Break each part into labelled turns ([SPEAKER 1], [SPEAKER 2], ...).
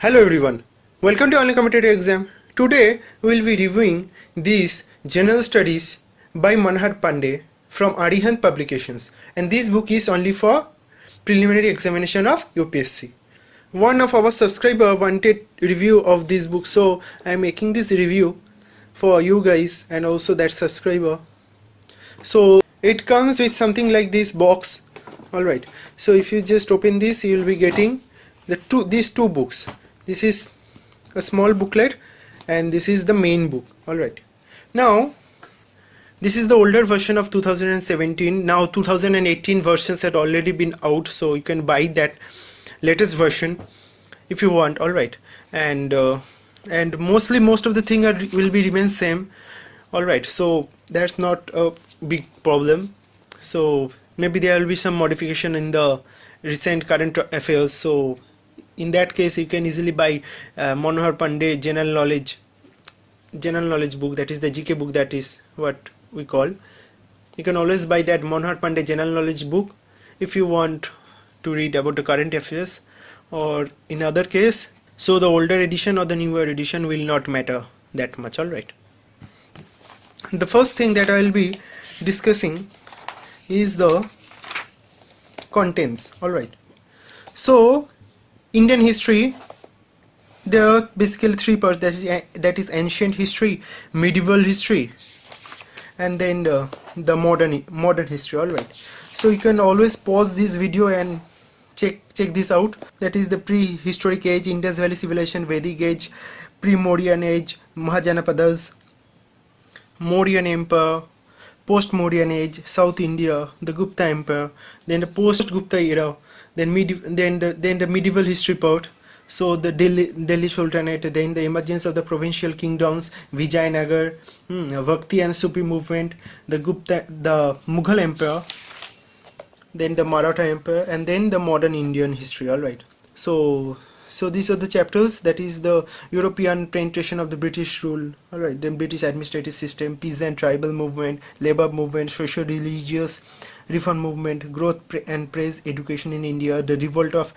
[SPEAKER 1] Hello everyone, welcome to Online Competitive Exam. Today we will be reviewing these General Studies by Manohar Pandey from Arihant Publications, and this book is only for preliminary examination of UPSC. One of our subscriber wanted review of this book, so I am making this review for you guys and also that subscriber. So it comes with something like this box. Alright, so if you just open this, you will be getting these two books. This is a small booklet and this is the main book. Alright, now this is the older version of 2017. Now 2018 versions had already been out, so you can buy that latest version if you want. Alright, and mostly most of the thing will be remain same. Alright, so that's not a big problem. So maybe there will be some modification in the recent current affairs, so in that case you can easily buy Manohar Pandey general knowledge book, that is the GK book, that is what we call. You can always buy that Manohar Pandey general knowledge book if you want to read about the current affairs, or in other case, so the older edition or the newer edition will not matter that much. Alright, the first thing that I will be discussing is the contents. Alright, so Indian history, there are basically three parts, that is ancient history, medieval history, and then the modern history. Alright, so you can always pause this video and check this out. That is the prehistoric age, Indus Valley Civilization, Vedic age, pre-Mauryan age, Mahajanapadas, Mauryan Empire, post-Mauryan age, South India, the Gupta Empire, then the post-Gupta era, then the medieval history part, so the Delhi Sultanate, then the emergence of the provincial kingdoms, Vijayanagar, Bhakti and Sufi movement, the Mughal Empire, then the Maratha Empire, and then the modern Indian history. Alright, so these are the chapters. That is the European penetration of the British rule. Alright, then British administrative system, peasant tribal movement, labor movement, socio-religious reform movement, growth and praise education in India, the revolt of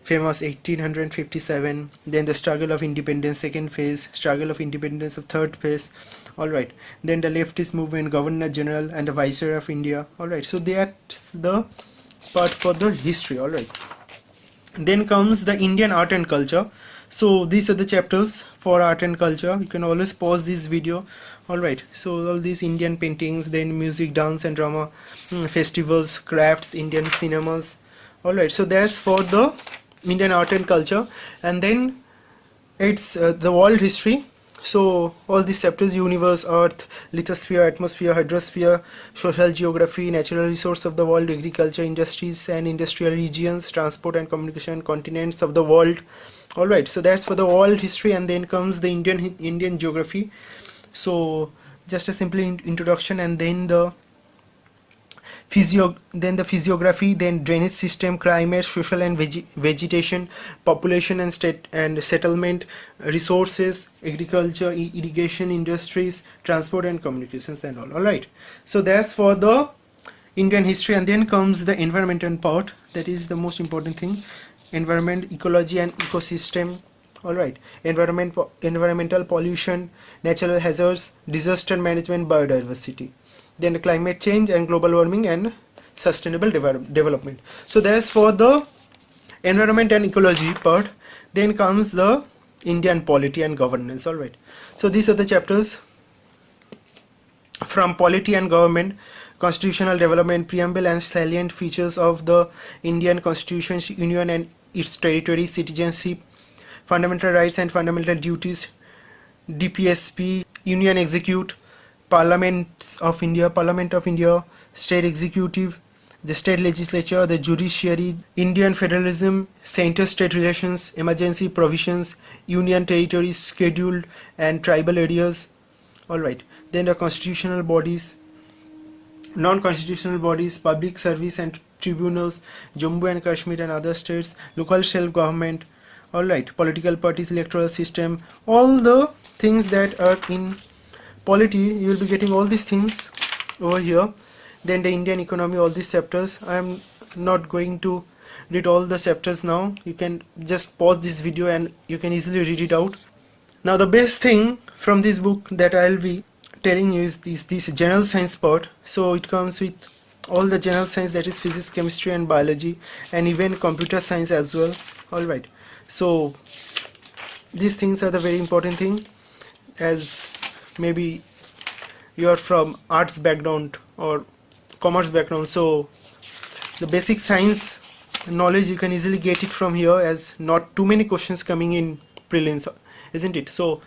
[SPEAKER 1] famous 1857, then the struggle of independence second phase, struggle of independence of third phase. Alright, then the leftist movement, Governor General and the Viceroy of India. Alright, so that's the part for the history. Alright, then comes the Indian art and culture. So these are the chapters for art and culture. You can always pause this video. Alright, so all these Indian paintings, then music, dance and drama, festivals, crafts, Indian cinemas. Alright, so that's for the Indian art and culture. And then it's the world history. So all these chapters: universe, earth, lithosphere, atmosphere, hydrosphere, social geography, natural resource of the world, agriculture, industries and industrial regions, transport and communication, continents of the world. Alright, so that's for the world history. And then comes the Indian geography. So just a simple introduction, and then the physiography, then drainage system, climate, social and vegetation, population and state and settlement, resources, agriculture, irrigation, industries, transport and communications and all. Alright, so that's for the Indian history. And then comes the environmental part. That is the most important thing: environment, ecology and ecosystem. Alright, environmental pollution, natural hazards, disaster management, biodiversity, then the climate change and global warming and sustainable development. So that's for the environment and ecology part. Then comes the Indian polity and governance. Alright, so these are the chapters from polity and government, constitutional development, preamble and salient features of the Indian Constitution, Union and its territory, citizenship, fundamental rights and fundamental duties, DPSP, Union Execute, Parliament of India, State Executive, the State Legislature, the Judiciary, Indian Federalism, Center-State relations, emergency provisions, Union territories, scheduled and tribal areas. Alright, then the constitutional bodies, non-constitutional bodies, public service and tribunals, Jammu and Kashmir and other states, local self-government. Alright, political parties, electoral system, all the things that are in polity, you will be getting all these things over here. Then the Indian economy, all these chapters. I am not going to read all the chapters now. You can just pause this video and you can easily read it out. Now the best thing from this book that I'll be telling you is this general science part. So it comes with all the general science, that is physics, chemistry and biology, and even computer science as well. Alright, so these things are the very important thing, as maybe you are from arts background or commerce background, so the basic science knowledge you can easily get it from here, as not too many questions coming in prelims, isn't it? So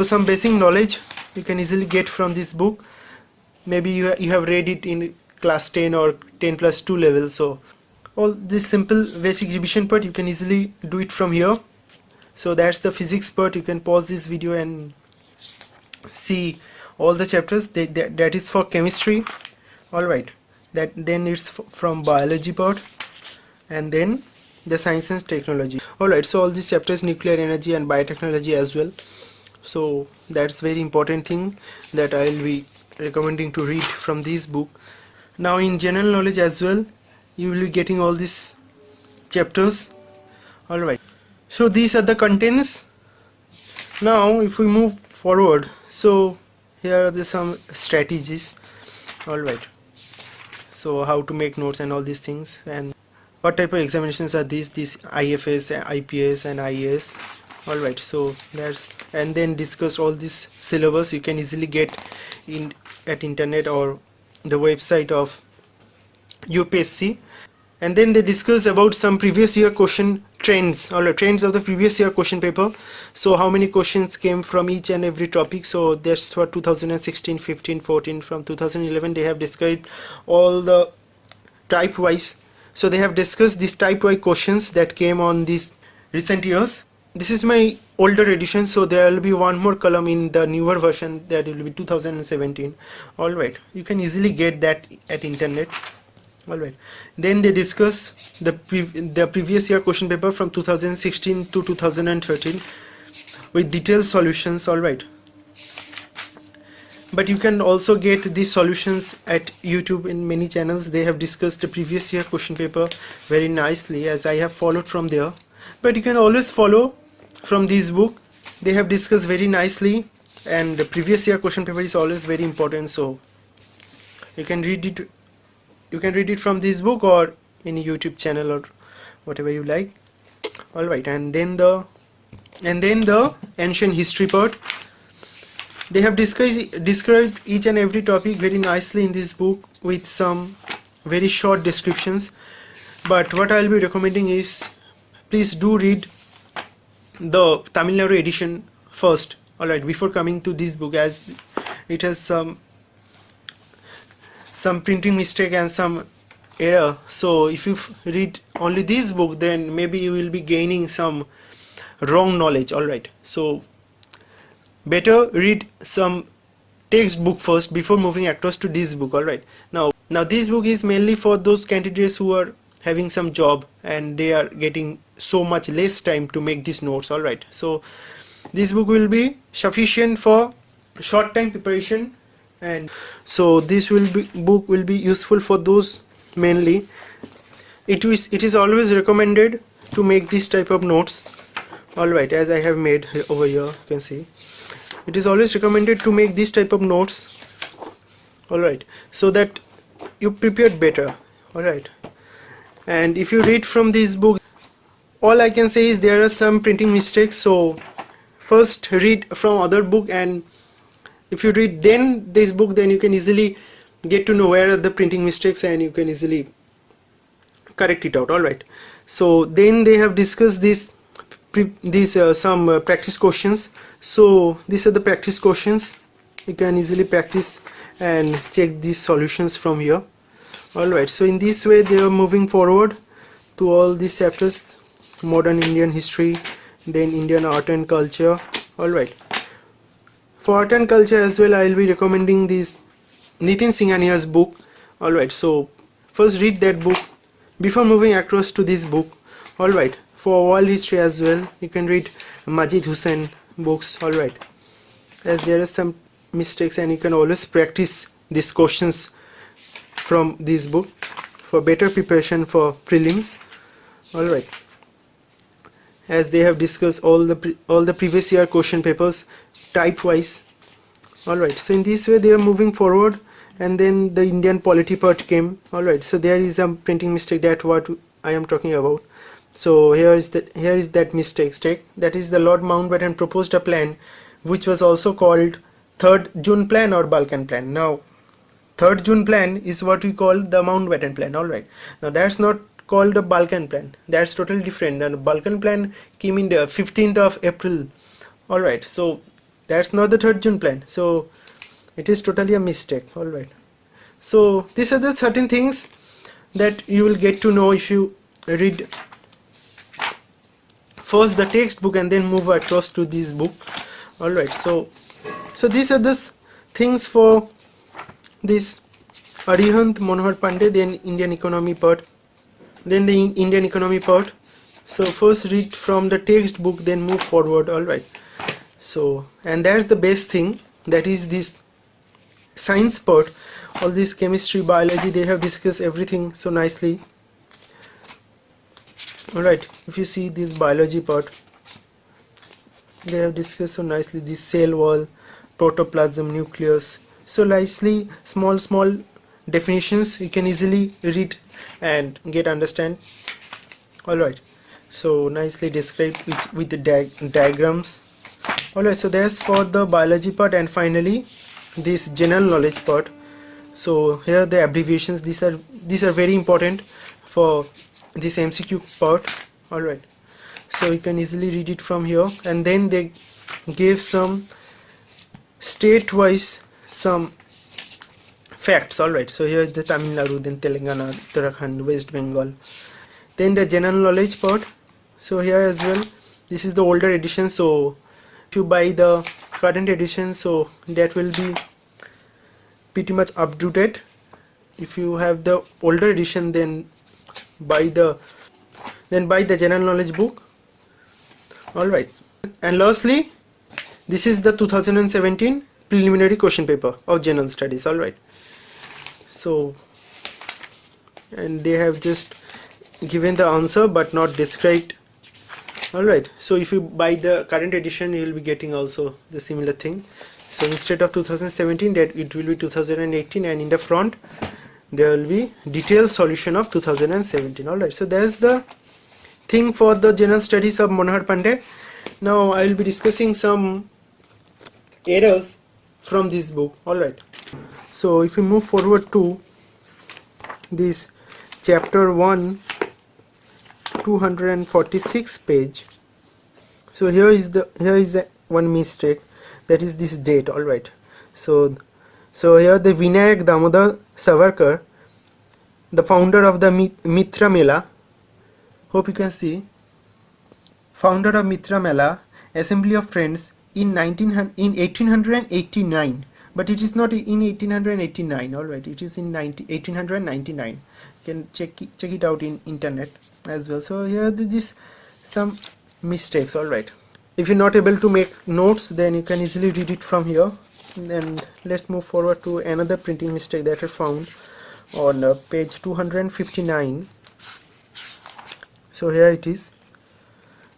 [SPEAKER 1] some basic knowledge you can easily get from this book. Maybe you have read it in class 10 or 10+2 level, so all this simple basic revision part you can easily do it from here. So that's the physics part. You can pause this video and see all the chapters. That is for chemistry. Alright, then it's from biology part, and then the science and technology. Alright, so all these chapters, nuclear energy and biotechnology as well. So that's very important thing that I will be recommending to read from this book. Now in general knowledge as well, you will be getting all these chapters. Alright, so these are the contents. Now if we move forward, so here are some strategies. Alright, so how to make notes and all these things, and what type of examinations are these IFS, IPS and IAS. Alright, so that's, and then discuss all this syllabus you can easily get in at internet or the website of UPSC. And then they discuss about some previous year question trends, or trends of the previous year question paper. So how many questions came from each and every topic. So that's for 2016, 15, 14. From 2011 they have described all the type wise. So they have discussed these type wise questions that came on these recent years. This is my older edition, so there will be one more column in the newer version, that will be 2017. Alright, you can easily get that at internet. Alright, then they discuss the previous year question paper from 2016 to 2013 with detailed solutions. Alright, but you can also get these solutions at YouTube in many channels. They have discussed the previous year question paper very nicely, as I have followed from there. But you can always follow from this book. They have discussed very nicely, and the previous year question paper is always very important, so you can read it. You can read it from this book or any YouTube channel or whatever you like. Alright, and then the ancient history part. They have described each and every topic very nicely in this book with some very short descriptions. But what I will be recommending is, please do read the Tamil Nadu edition first, alright, before coming to this book, as it has some printing mistake and some error. So if you read only this book, then maybe you will be gaining some wrong knowledge. Alright, so better read some textbook first before moving across to this book. Alright, now this book is mainly for those candidates who are having some job and they are getting so much less time to make these notes. Alright, so this book will be sufficient for short time preparation, and so this book will be useful for those mainly. It is always recommended to make this type of notes. Alright, as I have made over here, you can see it is always recommended to make this type of notes. Alright, so that you prepared better. Alright, and if you read from this book, all I can say is there are some printing mistakes, so first read from other book, and if you read then this book, then you can easily get to know where are the printing mistakes and you can easily correct it out. Alright, so then they have discussed some practice questions. So these are the practice questions. You can easily practice and check these solutions from here. Alright, so in this way they are moving forward to all these chapters: modern Indian history, then Indian art and culture. Alright, for art and culture as well, I will be recommending this Nitin Singhania's book. Alright, so first read that book before moving across to this book. Alright, for world history as well, you can read Majid Hussain books. Alright, as there are some mistakes, and you can always practice these questions from this book for better preparation for prelims. Alright, as they have discussed all the previous year question papers type wise. Alright, so in this way they are moving forward, and then the Indian polity part came. Alright, so there is a printing mistake, that what I am talking about. So here is that mistake. That is, the Lord Mountbatten proposed a plan which was also called 3rd June plan or Balkan plan. Now 3rd June plan is what we call the Mountbatten plan. Alright, now that's not called the Balkan plan, that's totally different. And the Balkan plan came in the 15th of April. Alright, so that's not the 3rd June plan, so it is totally a mistake. Alright, so these are the certain things that you will get to know if you read first the textbook and then move across to this book. Alright, so these are the things for this Arihant, Manohar Pandey, then Indian economy part, then the Indian economy part. So first read from the textbook, then move forward. Alright, so and that's the best thing, that is this science part. All this chemistry, biology, they have discussed everything so nicely. Alright, if you see this biology part, they have discussed so nicely this cell wall, protoplasm, nucleus, so nicely, small definitions you can easily read and get understand. Alright, so nicely described with the diagrams. Alright, so that's for the biology part. And finally this general knowledge part. So here the abbreviations, these are very important for this MCQ part. Alright, so you can easily read it from here. And then they gave some state wise some facts. Alright, so here is the Tamil Nadu, then Telangana, Uttarakhand, West Bengal. Then the general knowledge part. So here as well, this is the older edition, so if you buy the current edition, so that will be pretty much up to date. If you have the older edition, then buy the general knowledge book. Alright, and lastly, this is the 2017 preliminary question paper of general studies. Alright, so and they have just given the answer but not described. Alright, so if you buy the current edition, you will be getting also the similar thing. So instead of 2017, that it will be 2018, and in the front there will be detailed solution of 2017. Alright, so that's the thing for the general studies of Manohar Pandey. Now I will be discussing some errors from this book. Alright, so if we move forward to this chapter 1, 246 page, so here is one mistake, that is this date. Alright, so here the Vinayak Damodar Savarkar, the founder of the Mitra Mela, hope you can see, founder of Mitra Mela, Assembly of Friends, in 1889, but it is not in 1889. Alright, it is in 1899. You can check it out in internet as well. So here this some mistakes. Alright, if you're not able to make notes, then you can easily read it from here. And let's move forward to another printing mistake that I found on page 259. So here it is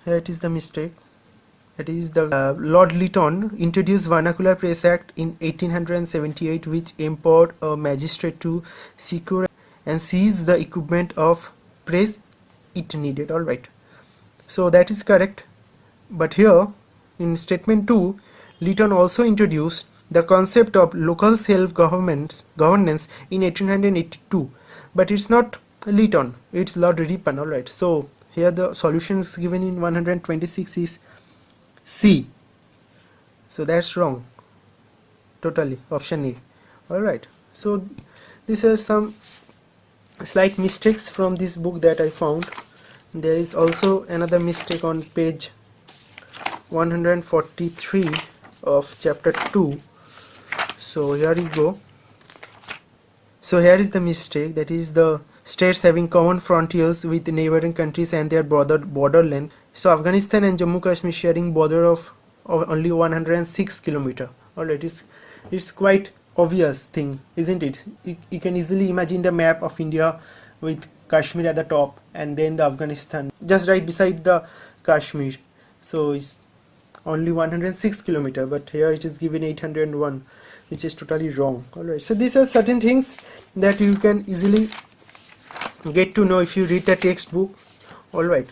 [SPEAKER 1] the mistake. That is the Lord Lytton introduced Vernacular Press Act in 1878, which empowered a magistrate to secure and seize the equipment of press it needed. Alright, so that is correct, but here in statement 2, Lytton also introduced the concept of local self-governance in 1882, but it's not Lytton, it's Lord Ripon. Alright, so here the solutions given in 126 is C, so that's wrong totally, option A. Alright, so these are some slight mistakes from this book that I found. There is also another mistake on page 143 of chapter 2. So here we go. So here is the mistake, that is the states having common frontiers with neighboring countries and their border length. So Afghanistan and Jammu Kashmir sharing border of only 106 kilometer. Alright, it's quite obvious thing, isn't it? You can easily imagine the map of India with Kashmir at the top, and then the Afghanistan just right beside the Kashmir. So it's only 106 kilometer, but here it is given 801, which is totally wrong. Alright, so these are certain things that you can easily get to know if you read the textbook. Alright,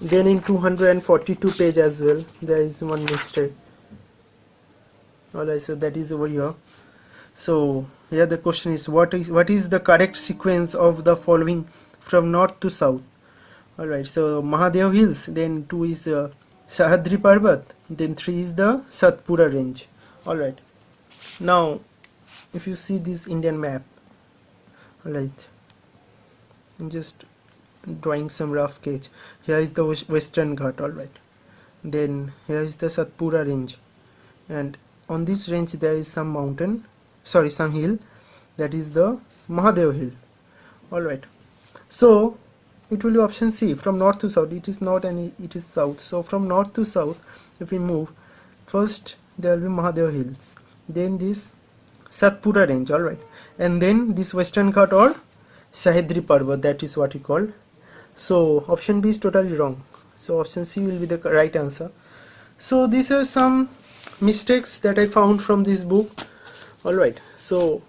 [SPEAKER 1] then in 242 page as well there is one mistake. Alright, so that is over here. So here the question is, what is the correct sequence of the following from north to south? Alright, so Mahadev Hills, then 2 is Sahyadri Parbat, then 3 is the Satpura range. Alright, now if you see this Indian map, alright, I'm just drawing some rough sketch. Here is the Western Ghat, alright, then here is the Satpura range, and on this range there is some mountain, sorry, some hill, that is the Mahadev Hill. Alright, so it will be option C, from north to south. It is not any, it is south. So from north to south, if we move, first there will be Mahadev Hills, then this Satpura range, alright, and then this Western Ghat or Sahyadri Parbat, that is what we call. So option B is totally wrong. So option C will be the right answer. So these are some mistakes that I found from this book. Alright, so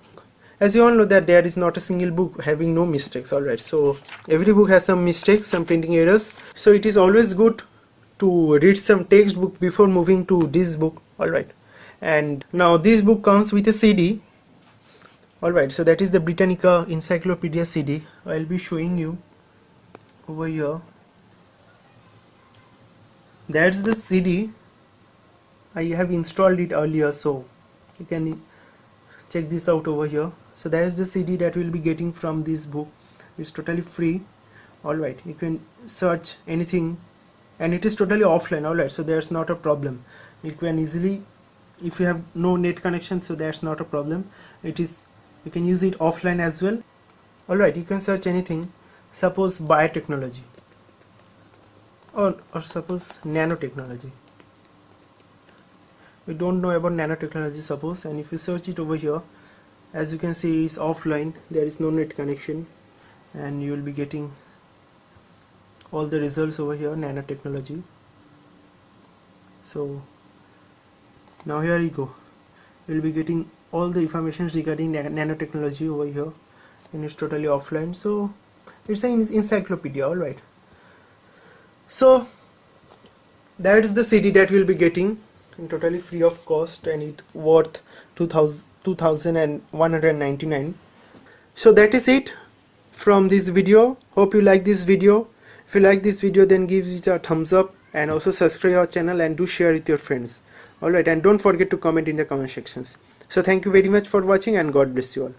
[SPEAKER 1] as you all know that there is not a single book having no mistakes. Alright, so every book has some mistakes, some printing errors, so it is always good to read some textbook before moving to this book. Alright, and now this book comes with a CD. Alright, so that is the Britannica Encyclopedia Cd. I'll be showing you over here. That's the CD. I have installed it earlier, so you can check this out over here. So that is the CD that we'll be getting from this book. It's totally free. Alright, you can search anything, and it is totally offline. Alright, so there's not a problem. You can easily, if you have no net connection, so that's not a problem. It is, you can use it offline as well. Alright, you can search anything, suppose biotechnology, or suppose nanotechnology. We don't know about nanotechnology, suppose, and if you search it over here, as you can see, it's offline, there is no net connection, and you will be getting all the results over here, nanotechnology. So now here you go, you will be getting all the information regarding nanotechnology over here, and it's totally offline. So it's an encyclopedia. Alright, so that is the CD that we will be getting, and totally free of cost, and it worth 2,199. So that is it from this video. Hope you like this video. If you like this video, then give it a thumbs up, and also subscribe our channel, and do share with your friends. Alright, and don't forget to comment in the comment sections. So thank you very much for watching, and God bless you all.